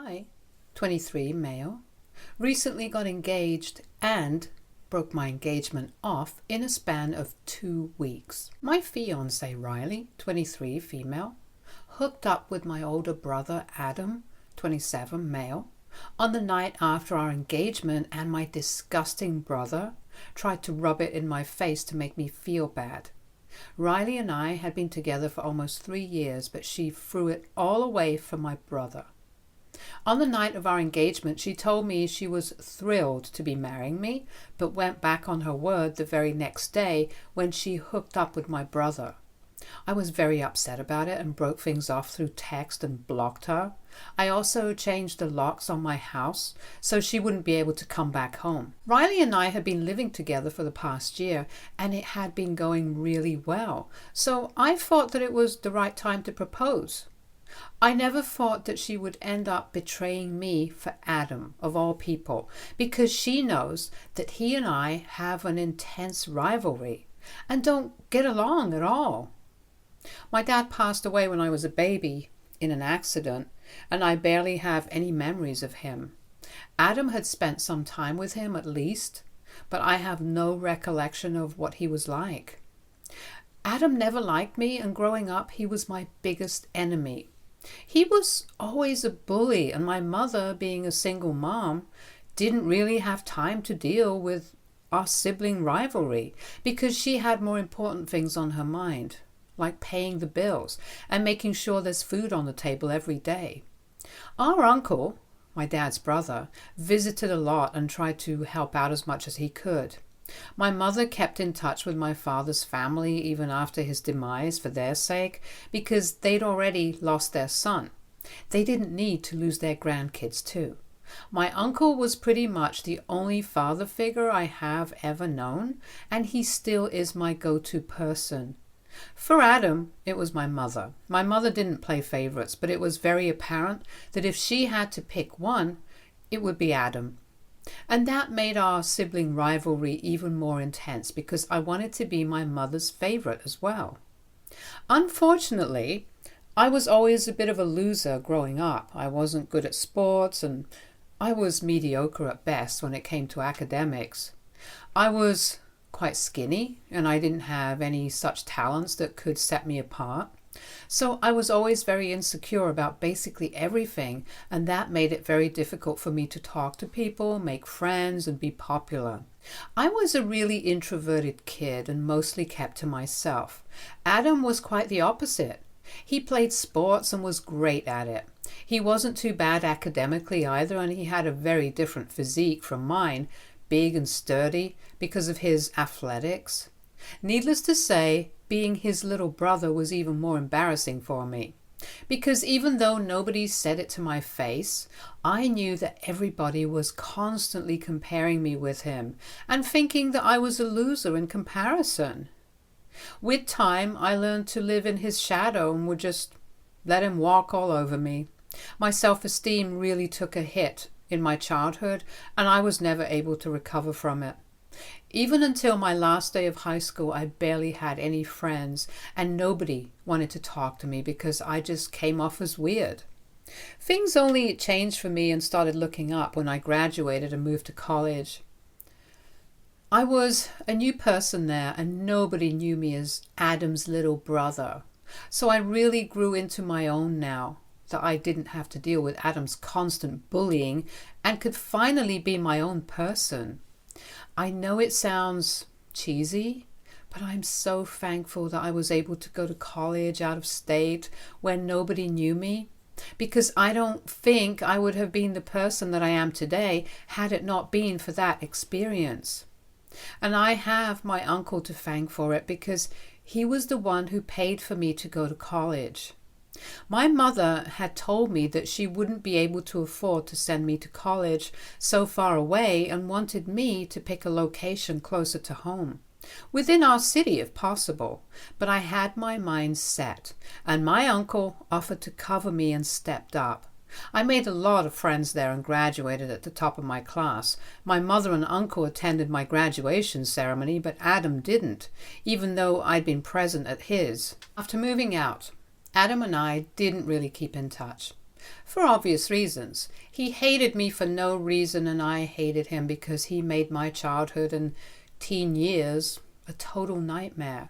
I, 23, male, recently got engaged and broke my engagement off in a span of 2 weeks. My fiancé Riley, 23, female, hooked up with my older brother Adam, 27, male, on the night after our engagement, and my disgusting brother tried to rub it in my face to make me feel bad. Riley and I had been together for almost 3 years, but she threw it all away for my brother. On the night of our engagement, she told me she was thrilled to be marrying me, but went back on her word the very next day when she hooked up with my brother. I was very upset about it and broke things off through text and blocked her. I also changed the locks on my house so she wouldn't be able to come back home. Riley and I had been living together for the past year, and it had been going really well, so I thought that it was the right time to propose. I never thought that she would end up betraying me for Adam, of all people, because she knows that he and I have an intense rivalry and don't get along at all. My dad passed away when I was a baby in an accident, and I barely have any memories of him. Adam had spent some time with him at least, but I have no recollection of what he was like. Adam never liked me, and growing up he was my biggest enemy. He was always a bully, and my mother, being a single mom, didn't really have time to deal with our sibling rivalry because she had more important things on her mind, like paying the bills and making sure there's food on the table every day. Our uncle, my dad's brother, visited a lot and tried to help out as much as he could. My mother kept in touch with my father's family even after his demise for their sake, because they'd already lost their son. They didn't need to lose their grandkids too. My uncle was pretty much the only father figure I have ever known, and he still is my go-to person. For Adam, it was my mother. My mother didn't play favorites, but it was very apparent that if she had to pick one, it would be Adam. And that made our sibling rivalry even more intense because I wanted to be my mother's favorite as well. Unfortunately, I was always a bit of a loser growing up. I wasn't good at sports, and I was mediocre at best when it came to academics. I was quite skinny, and I didn't have any such talents that could set me apart. So I was always very insecure about basically everything, and that made it very difficult for me to talk to people, make friends, and be popular. I was a really introverted kid and mostly kept to myself. Adam was quite the opposite. He played sports and was great at it. He wasn't too bad academically either, and he had a very different physique from mine, big and sturdy because of his athletics. Needless to say, being his little brother was even more embarrassing for me, because even though nobody said it to my face, I knew that everybody was constantly comparing me with him and thinking that I was a loser in comparison. With time, I learned to live in his shadow and would just let him walk all over me. My self-esteem really took a hit in my childhood, and I was never able to recover from it. Even until my last day of high school, I barely had any friends, and nobody wanted to talk to me because I just came off as weird. Things only changed for me and started looking up when I graduated and moved to college. I was a new person there, and nobody knew me as Adam's little brother. So I really grew into my own now that I didn't have to deal with Adam's constant bullying and could finally be my own person. I know it sounds cheesy, but I'm so thankful that I was able to go to college out of state where nobody knew me, because I don't think I would have been the person that I am today had it not been for that experience. And I have my uncle to thank for it, because he was the one who paid for me to go to college. My mother had told me that she wouldn't be able to afford to send me to college so far away and wanted me to pick a location closer to home, within our city if possible. But I had my mind set, and my uncle offered to cover me and stepped up. I made a lot of friends there and graduated at the top of my class. My mother and uncle attended my graduation ceremony, but Adam didn't, even though I'd been present at his. After moving out, Adam and I didn't really keep in touch. For obvious reasons. He hated me for no reason, and I hated him because he made my childhood and teen years a total nightmare.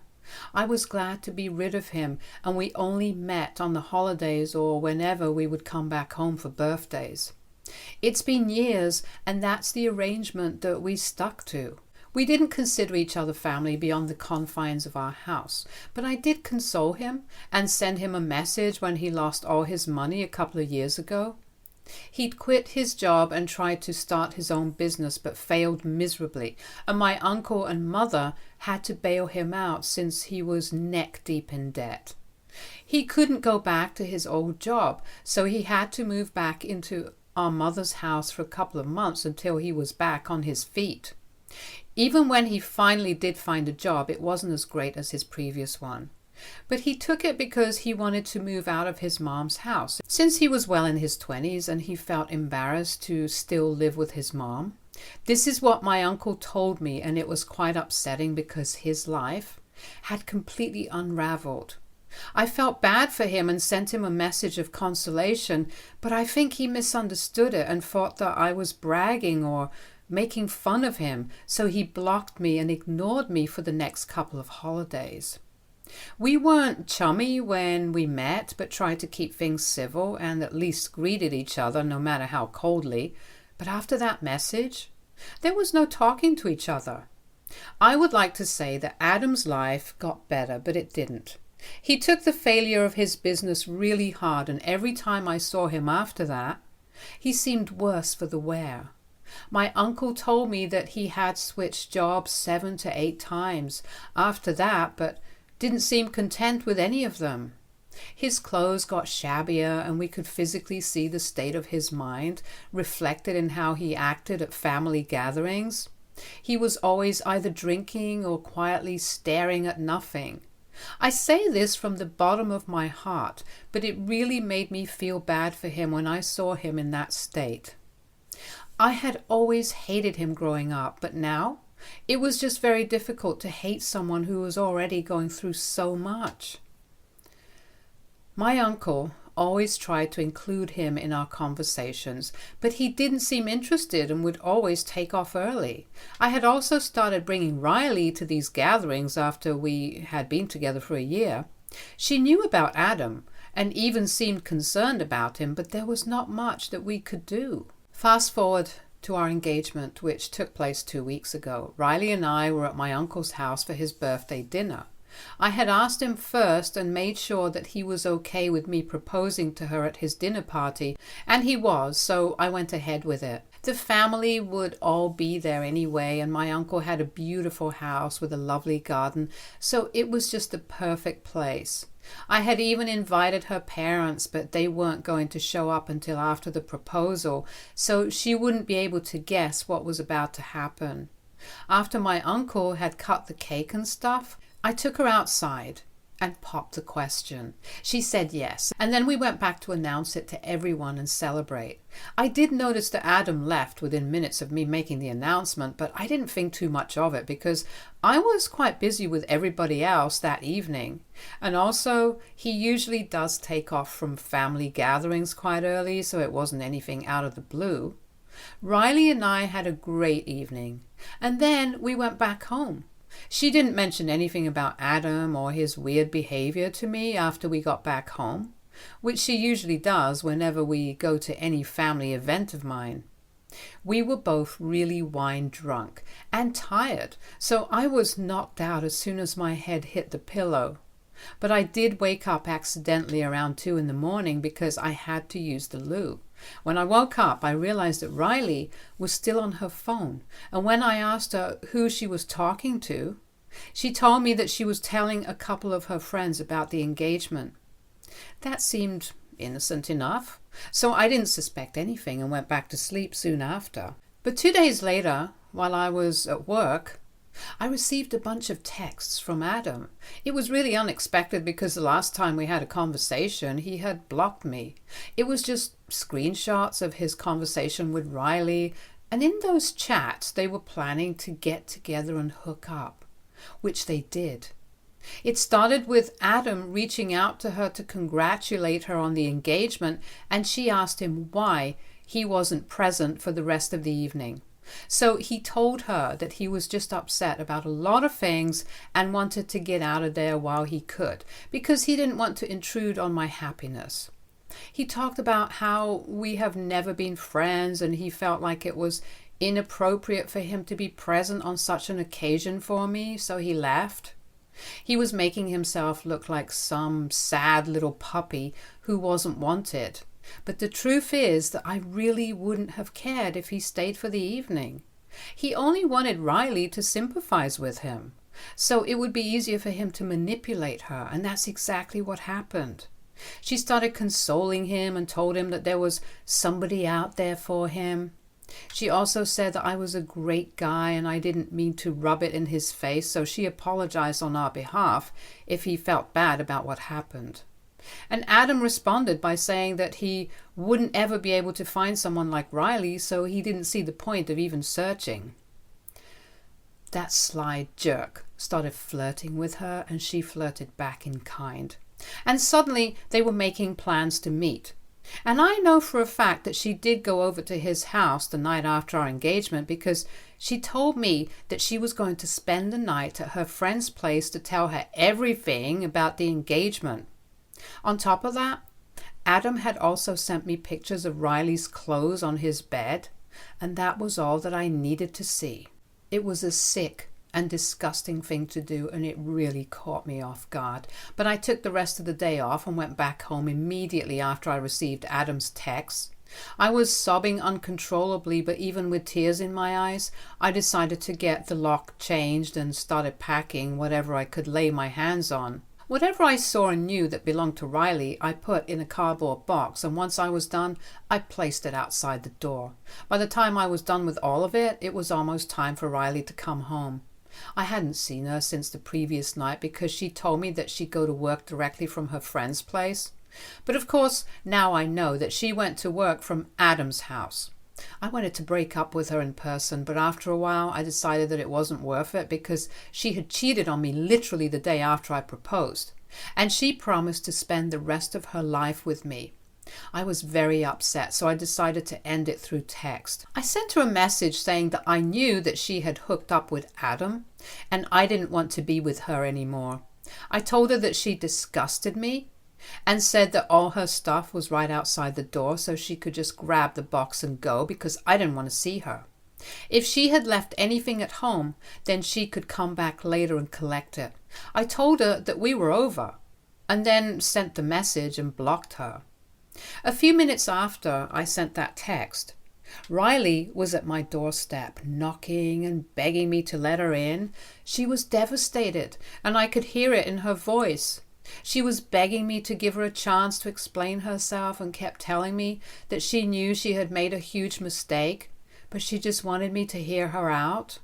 I was glad to be rid of him, and we only met on the holidays or whenever we would come back home for birthdays. It's been years, and that's the arrangement that we stuck to. We didn't consider each other family beyond the confines of our house, but I did console him and send him a message when he lost all his money a couple of years ago. He'd quit his job and tried to start his own business but failed miserably, and my uncle and mother had to bail him out since he was neck deep in debt. He couldn't go back to his old job, so he had to move back into our mother's house for a couple of months until he was back on his feet. Even when he finally did find a job, it wasn't as great as his previous one. But he took it because he wanted to move out of his mom's house, since he was well in his 20s and he felt embarrassed to still live with his mom. This is what my uncle told me, and it was quite upsetting because his life had completely unraveled. I felt bad for him and sent him a message of consolation, but I think he misunderstood it and thought that I was bragging or making fun of him, so he blocked me and ignored me for the next couple of holidays. We weren't chummy when we met, but tried to keep things civil and at least greeted each other, no matter how coldly. But after that message, there was no talking to each other. I would like to say that Adam's life got better, but it didn't. He took the failure of his business really hard, and every time I saw him after that, he seemed worse for the wear. My uncle told me that he had switched jobs 7 to 8 times after that, but didn't seem content with any of them. His clothes got shabbier, and we could physically see the state of his mind reflected in how he acted at family gatherings. He was always either drinking or quietly staring at nothing. I say this from the bottom of my heart, but it really made me feel bad for him when I saw him in that state. I had always hated him growing up, but now it was just very difficult to hate someone who was already going through so much. My uncle always tried to include him in our conversations, but he didn't seem interested and would always take off early. I had also started bringing Riley to these gatherings after we had been together for a year. She knew about Adam and even seemed concerned about him, but there was not much that we could do. Fast forward to our engagement, which took place 2 weeks ago. Riley and I were at my uncle's house for his birthday dinner. I had asked him first and made sure that he was okay with me proposing to her at his dinner party, and he was, so I went ahead with it. The family would all be there anyway, and my uncle had a beautiful house with a lovely garden, so it was just the perfect place. I had even invited her parents, but they weren't going to show up until after the proposal, so she wouldn't be able to guess what was about to happen. After my uncle had cut the cake and stuff, I took her outside and popped the question. She said yes, and then we went back to announce it to everyone and celebrate. I did notice that Adam left within minutes of me making the announcement, but I didn't think too much of it because I was quite busy with everybody else that evening. And also, he usually does take off from family gatherings quite early, so it wasn't anything out of the blue. Riley and I had a great evening, and then we went back home. She didn't mention anything about Adam or his weird behavior to me after we got back home, which she usually does whenever we go to any family event of mine. We were both really wine drunk and tired, so I was knocked out as soon as my head hit the pillow. But I did wake up accidentally around 2 a.m. because I had to use the loo. When I woke up, I realized that Riley was still on her phone, and when I asked her who she was talking to, she told me that she was telling a couple of her friends about the engagement. That seemed innocent enough, so I didn't suspect anything and went back to sleep soon after. But 2 days later, while I was at work, I received a bunch of texts from Adam. It was really unexpected because the last time we had a conversation, he had blocked me. It was just screenshots of his conversation with Riley, and in those chats, they were planning to get together and hook up, which they did. It started with Adam reaching out to her to congratulate her on the engagement, and she asked him why he wasn't present for the rest of the evening. So he told her that he was just upset about a lot of things and wanted to get out of there while he could, because he didn't want to intrude on my happiness. He talked about how we have never been friends, and he felt like it was inappropriate for him to be present on such an occasion for me, so he left. He was making himself look like some sad little puppy who wasn't wanted. But the truth is that I really wouldn't have cared if he stayed for the evening. He only wanted Riley to sympathize with him, so it would be easier for him to manipulate her, and that's exactly what happened. She started consoling him and told him that there was somebody out there for him. She also said that I was a great guy and I didn't mean to rub it in his face, so she apologized on our behalf if he felt bad about what happened. And Adam responded by saying that he wouldn't ever be able to find someone like Riley, so he didn't see the point of even searching. That sly jerk started flirting with her, and she flirted back in kind. And suddenly they were making plans to meet. And I know for a fact that she did go over to his house the night after our engagement, because she told me that she was going to spend the night at her friend's place to tell her everything about the engagement. On top of that, Adam had also sent me pictures of Riley's clothes on his bed, and that was all that I needed to see. It was a sick and disgusting thing to do, and it really caught me off guard. But I took the rest of the day off and went back home immediately after I received Adam's text. I was sobbing uncontrollably, but even with tears in my eyes, I decided to get the lock changed and started packing whatever I could lay my hands on. Whatever I saw and knew that belonged to Riley, I put in a cardboard box, and once I was done, I placed it outside the door. By the time I was done with all of it, it was almost time for Riley to come home. I hadn't seen her since the previous night because she told me that she'd go to work directly from her friend's place. But of course, now I know that she went to work from Adam's house. I wanted to break up with her in person, but after a while I decided that it wasn't worth it because she had cheated on me literally the day after I proposed, and she promised to spend the rest of her life with me. I was very upset, so I decided to end it through text. I sent her a message saying that I knew that she had hooked up with Adam, and I didn't want to be with her anymore. I told her that she disgusted me, and said that all her stuff was right outside the door, so she could just grab the box and go because I didn't want to see her. If she had left anything at home, then she could come back later and collect it. I told her that we were over, and then sent the message and blocked her. A few minutes after I sent that text, Riley was at my doorstep, knocking and begging me to let her in. She was devastated, and I could hear it in her voice. She was begging me to give her a chance to explain herself and kept telling me that she knew she had made a huge mistake, but she just wanted me to hear her out.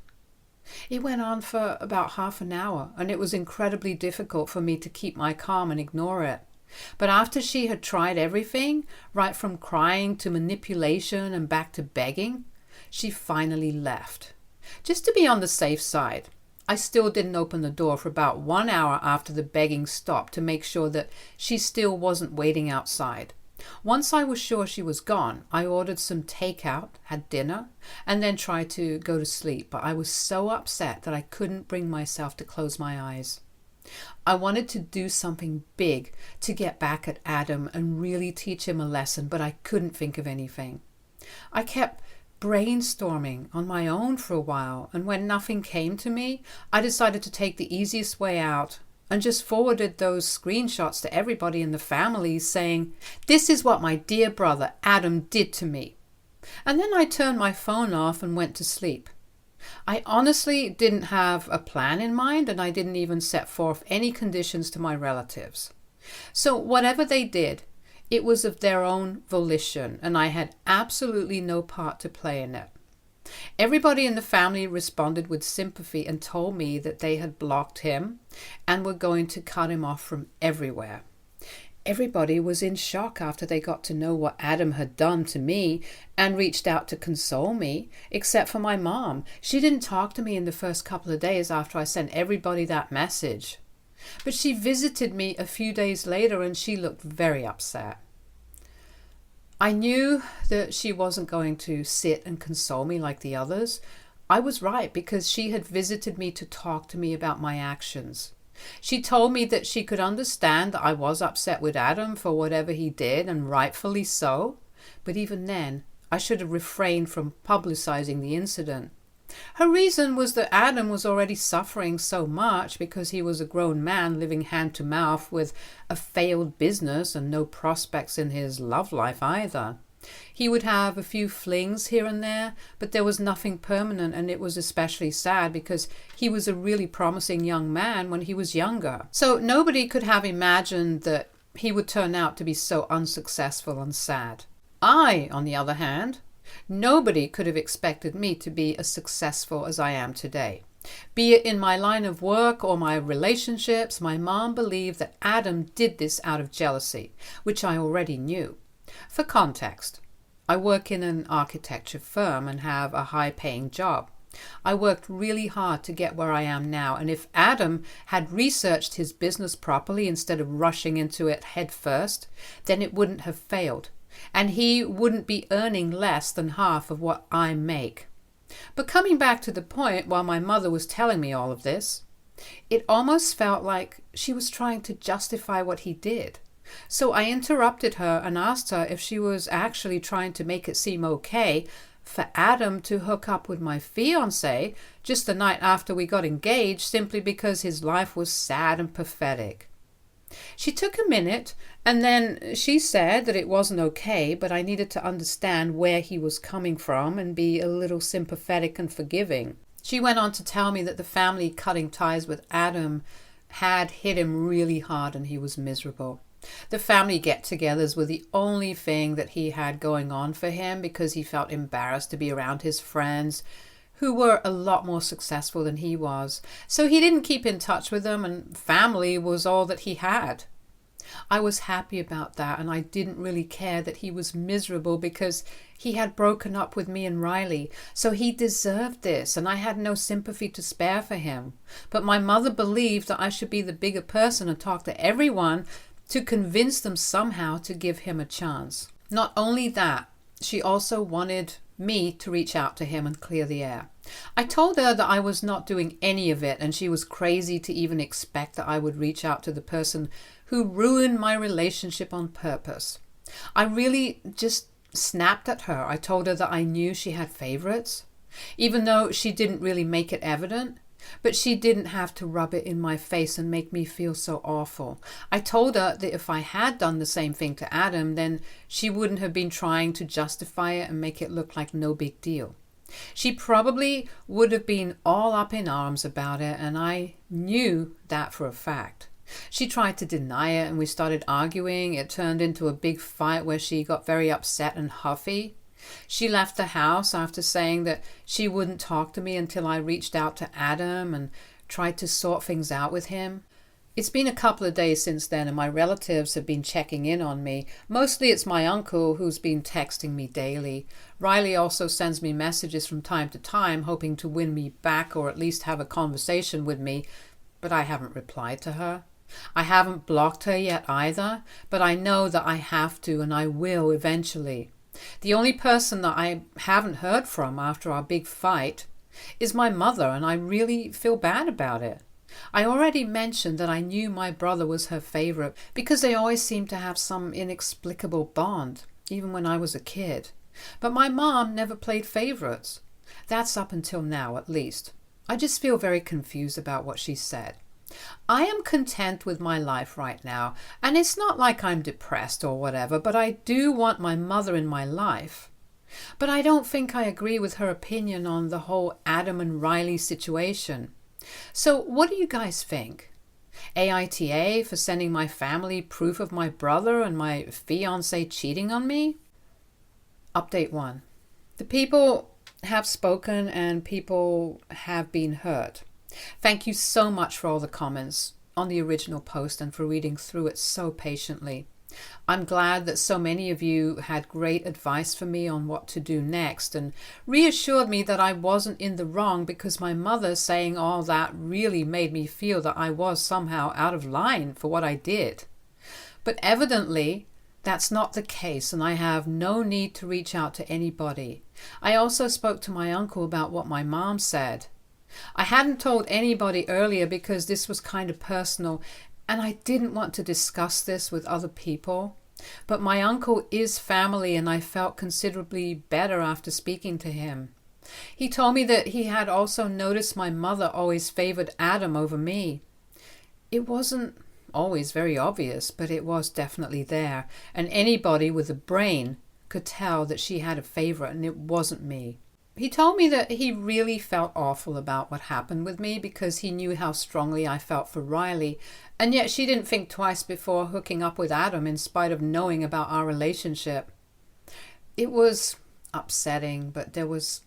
It went on for about half an hour, and it was incredibly difficult for me to keep my calm and ignore it. But after she had tried everything, right from crying to manipulation and back to begging, she finally left. Just to be on the safe side, I still didn't open the door for about 1 hour after the begging stopped to make sure that she still wasn't waiting outside. Once I was sure she was gone, I ordered some takeout, had dinner, and then tried to go to sleep, but I was so upset that I couldn't bring myself to close my eyes. I wanted to do something big to get back at Adam and really teach him a lesson, but I couldn't think of anything. I kept brainstorming on my own for a while, and when nothing came to me, I decided to take the easiest way out and just forwarded those screenshots to everybody in the family saying, "This is what my dear brother Adam did to me." And then I turned my phone off and went to sleep. I honestly didn't have a plan in mind, and I didn't even set forth any conditions to my relatives. So whatever they did, it was of their own volition, and I had absolutely no part to play in it. Everybody in the family responded with sympathy and told me that they had blocked him and were going to cut him off from everywhere. Everybody was in shock after they got to know what Adam had done to me and reached out to console me, except for my mom. She didn't talk to me in the first couple of days after I sent everybody that message. But she visited me a few days later and she looked very upset. I knew that she wasn't going to sit and console me like the others. I was right, because she had visited me to talk to me about my actions. She told me that she could understand that I was upset with Adam for whatever he did, and rightfully so. But even then, I should have refrained from publicizing the incident. Her reason was that Adam was already suffering so much because he was a grown man living hand to mouth with a failed business and no prospects in his love life either. He would have a few flings here and there, but there was nothing permanent, and it was especially sad because he was a really promising young man when he was younger. So nobody could have imagined that he would turn out to be so unsuccessful and sad. I, on the other hand, nobody could have expected me to be as successful as I am today. Be it in my line of work or my relationships, my mom believed that Adam did this out of jealousy, which I already knew. For context, I work in an architecture firm and have a high-paying job. I worked really hard to get where I am now, and if Adam had researched his business properly instead of rushing into it head first, then it wouldn't have failed, and he wouldn't be earning less than half of what I make. But coming back to the point, while my mother was telling me all of this, it almost felt like she was trying to justify what he did. So I interrupted her and asked her if she was actually trying to make it seem okay for Adam to hook up with my fiancé just the night after we got engaged simply because his life was sad and pathetic. She took a minute and then she said that it wasn't okay, but I needed to understand where he was coming from and be a little sympathetic and forgiving. She went on to tell me that the family cutting ties with Adam had hit him really hard and he was miserable. The family get-togethers were the only thing that he had going on for him because he felt embarrassed to be around his friends who were a lot more successful than he was. So he didn't keep in touch with them, and family was all that he had. I was happy about that, and I didn't really care that he was miserable because he had broken up with me and Riley. So he deserved this, and I had no sympathy to spare for him. But my mother believed that I should be the bigger person and talk to everyone to convince them somehow to give him a chance. Not only that, she also wanted me to reach out to him and clear the air. I told her that I was not doing any of it, and she was crazy to even expect that I would reach out to the person who ruined my relationship on purpose. I really just snapped at her. I told her that I knew she had favorites, even though she didn't really make it evident. But she didn't have to rub it in my face and make me feel so awful. I told her that if I had done the same thing to Adam, then she wouldn't have been trying to justify it and make it look like no big deal. She probably would have been all up in arms about it, and I knew that for a fact. She tried to deny it and we started arguing. It turned into a big fight where she got very upset and huffy. She left the house after saying that she wouldn't talk to me until I reached out to Adam and tried to sort things out with him. It's been a couple of days since then, and my relatives have been checking in on me. Mostly it's my uncle who's been texting me daily. Riley also sends me messages from time to time, hoping to win me back or at least have a conversation with me, but I haven't replied to her. I haven't blocked her yet either, but I know that I have to, and I will eventually. The only person that I haven't heard from after our big fight is my mother, and I really feel bad about it. I already mentioned that I knew my brother was her favorite because they always seemed to have some inexplicable bond, even when I was a kid. But my mom never played favorites. That's up until now, at least. I just feel very confused about what she said. I am content with my life right now, and it's not like I'm depressed or whatever, but I do want my mother in my life. But I don't think I agree with her opinion on the whole Adam and Riley situation. So what do you guys think? AITA for sending my family proof of my brother and my fiancé cheating on me? Update 1. The people have spoken and people have been heard. Thank you so much for all the comments on the original post and for reading through it so patiently. I'm glad that so many of you had great advice for me on what to do next and reassured me that I wasn't in the wrong, because my mother saying all that really made me feel that I was somehow out of line for what I did. But evidently, that's not the case, and I have no need to reach out to anybody. I also spoke to my uncle about what my mom said. I hadn't told anybody earlier because this was kind of personal, and I didn't want to discuss this with other people. But my uncle is family, and I felt considerably better after speaking to him. He told me that he had also noticed my mother always favored Adam over me. It wasn't always very obvious, but it was definitely there, and anybody with a brain could tell that she had a favorite, and it wasn't me. He told me that he really felt awful about what happened with me because he knew how strongly I felt for Riley, and yet she didn't think twice before hooking up with Adam in spite of knowing about our relationship. It was upsetting, but there was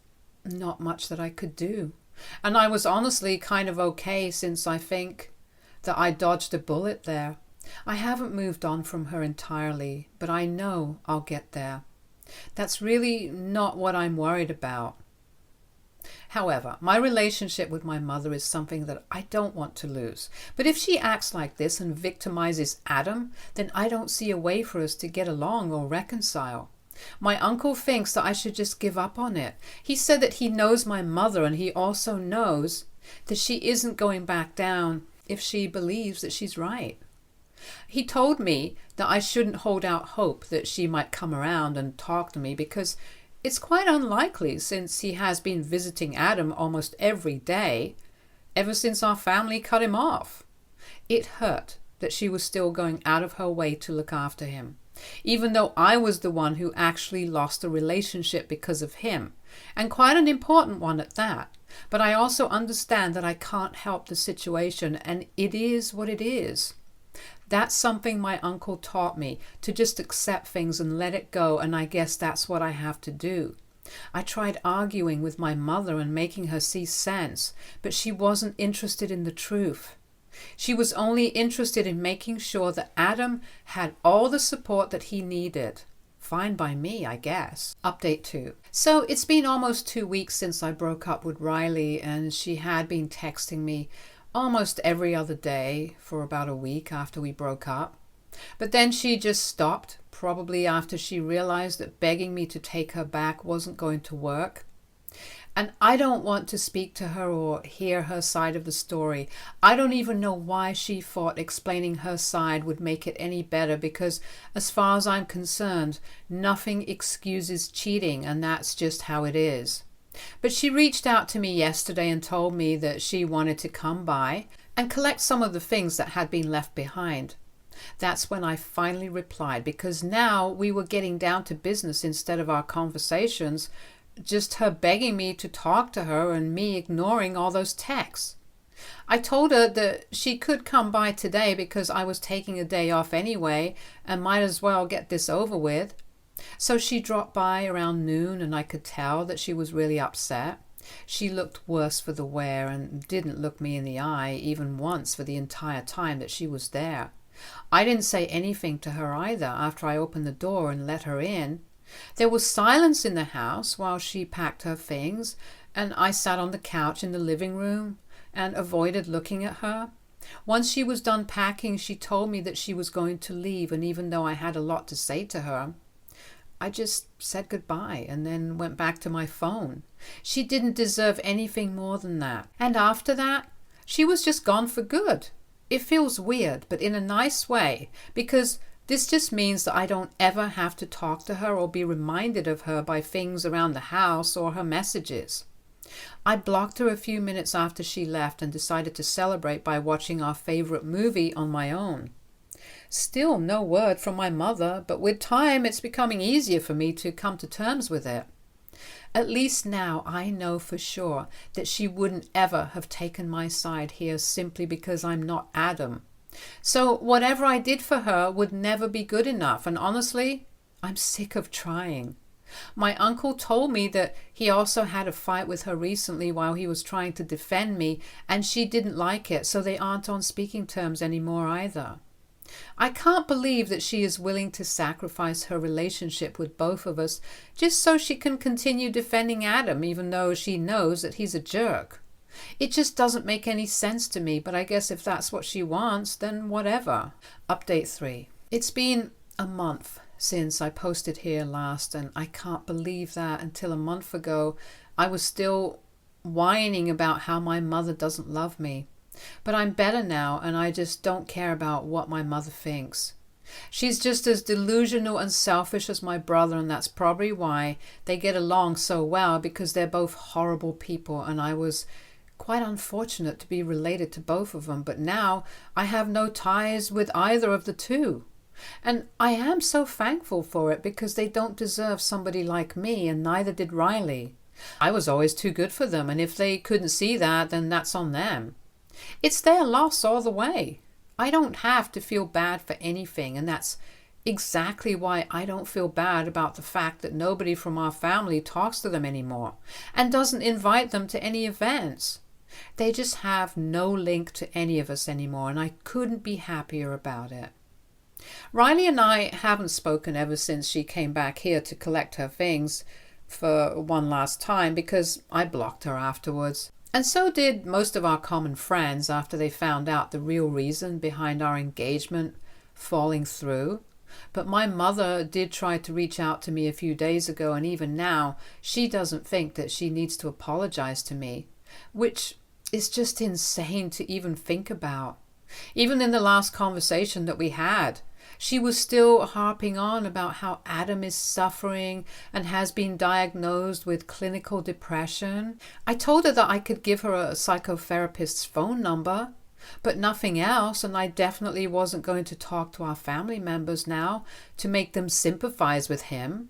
not much that I could do. And I was honestly kind of okay, since I think that I dodged a bullet there. I haven't moved on from her entirely, but I know I'll get there. That's really not what I'm worried about. However, my relationship with my mother is something that I don't want to lose. But if she acts like this and victimizes Adam, then I don't see a way for us to get along or reconcile. My uncle thinks that I should just give up on it. He said that he knows my mother, and he also knows that she isn't going back down if she believes that she's right. He told me that I shouldn't hold out hope that she might come around and talk to me, because it's quite unlikely, since he has been visiting Adam almost every day ever since our family cut him off. It hurt that she was still going out of her way to look after him, even though I was the one who actually lost a relationship because of him, and quite an important one at that. But I also understand that I can't help the situation, and it is what it is. That's something my uncle taught me, to just accept things and let it go, and I guess that's what I have to do. I tried arguing with my mother and making her see sense, but she wasn't interested in the truth. She was only interested in making sure that Adam had all the support that he needed. Fine by me, I guess. Update 2. So it's been almost 2 weeks since I broke up with Riley, and she had been texting me almost every other day for about a week after we broke up. But then she just stopped, probably after she realized that begging me to take her back wasn't going to work. And I don't want to speak to her or hear her side of the story. I don't even know why she thought explaining her side would make it any better, because as far as I'm concerned, nothing excuses cheating, and that's just how it is. But she reached out to me yesterday and told me that she wanted to come by and collect some of the things that had been left behind. That's when I finally replied, because now we were getting down to business instead of our conversations, just her begging me to talk to her and me ignoring all those texts. I told her that she could come by today because I was taking a day off anyway and might as well get this over with. So she dropped by around noon, and I could tell that she was really upset. She looked worse for the wear and didn't look me in the eye even once for the entire time that she was there. I didn't say anything to her either after I opened the door and let her in. There was silence in the house while she packed her things, and I sat on the couch in the living room and avoided looking at her. Once she was done packing, she told me that she was going to leave, and even though I had a lot to say to her, I just said goodbye and then went back to my phone. She didn't deserve anything more than that. And after that, she was just gone for good. It feels weird, but in a nice way, because this just means that I don't ever have to talk to her or be reminded of her by things around the house or her messages. I blocked her a few minutes after she left and decided to celebrate by watching our favorite movie on my own. Still no word from my mother, but with time it's becoming easier for me to come to terms with it. At least now I know for sure that she wouldn't ever have taken my side here simply because I'm not Adam. So whatever I did for her would never be good enough, and honestly, I'm sick of trying. My uncle told me that he also had a fight with her recently while he was trying to defend me, and she didn't like it, so they aren't on speaking terms anymore either. I can't believe that she is willing to sacrifice her relationship with both of us just so she can continue defending Adam, even though she knows that he's a jerk. It just doesn't make any sense to me, but I guess if that's what she wants, then whatever. Update 3. It's been a month since I posted here last, and I can't believe that until a month ago I was still whining about how my mother doesn't love me. But I'm better now, and I just don't care about what my mother thinks. She's just as delusional and selfish as my brother, and that's probably why they get along so well, because they're both horrible people, and I was quite unfortunate to be related to both of them. But now I have no ties with either of the two. And I am so thankful for it, because they don't deserve somebody like me, and neither did Riley. I was always too good for them, and if they couldn't see that, then that's on them. It's their loss all the way. I don't have to feel bad for anything, and that's exactly why I don't feel bad about the fact that nobody from our family talks to them anymore and doesn't invite them to any events. They just have no link to any of us anymore, and I couldn't be happier about it. Riley and I haven't spoken ever since she came back here to collect her things for one last time, because I blocked her afterwards. And so did most of our common friends after they found out the real reason behind our engagement falling through. But my mother did try to reach out to me a few days ago, and even now she doesn't think that she needs to apologize to me, which is just insane to even think about. Even in the last conversation that we had, she was still harping on about how Adam is suffering and has been diagnosed with clinical depression. I told her that I could give her a psychotherapist's phone number, but nothing else, and I definitely wasn't going to talk to our family members now to make them sympathize with him.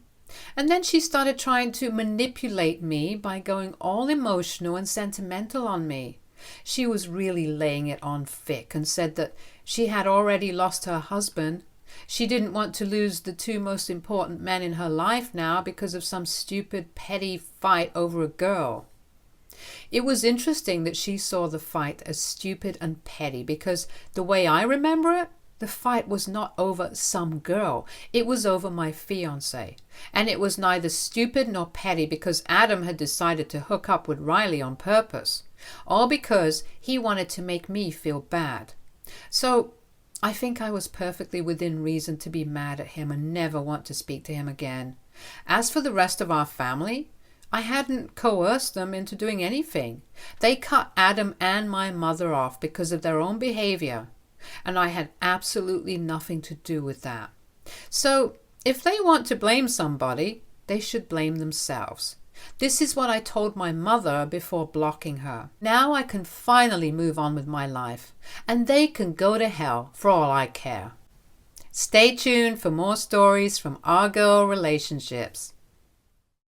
And then she started trying to manipulate me by going all emotional and sentimental on me. She was really laying it on thick and said that she had already lost her husband. She didn't want to lose the two most important men in her life now because of some stupid, petty fight over a girl. It was interesting that she saw the fight as stupid and petty, because the way I remember it, the fight was not over some girl. It was over my fiancé. And it was neither stupid nor petty because Adam had decided to hook up with Riley on purpose, all because he wanted to make me feel bad. So I think I was perfectly within reason to be mad at him and never want to speak to him again. As for the rest of our family, I hadn't coerced them into doing anything. They cut Adam and my mother off because of their own behavior, and I had absolutely nothing to do with that. So if they want to blame somebody, they should blame themselves. This is what I told my mother before blocking her. Now I can finally move on with my life, and they can go to hell for all I care. Stay tuned for more stories from our girl relationships.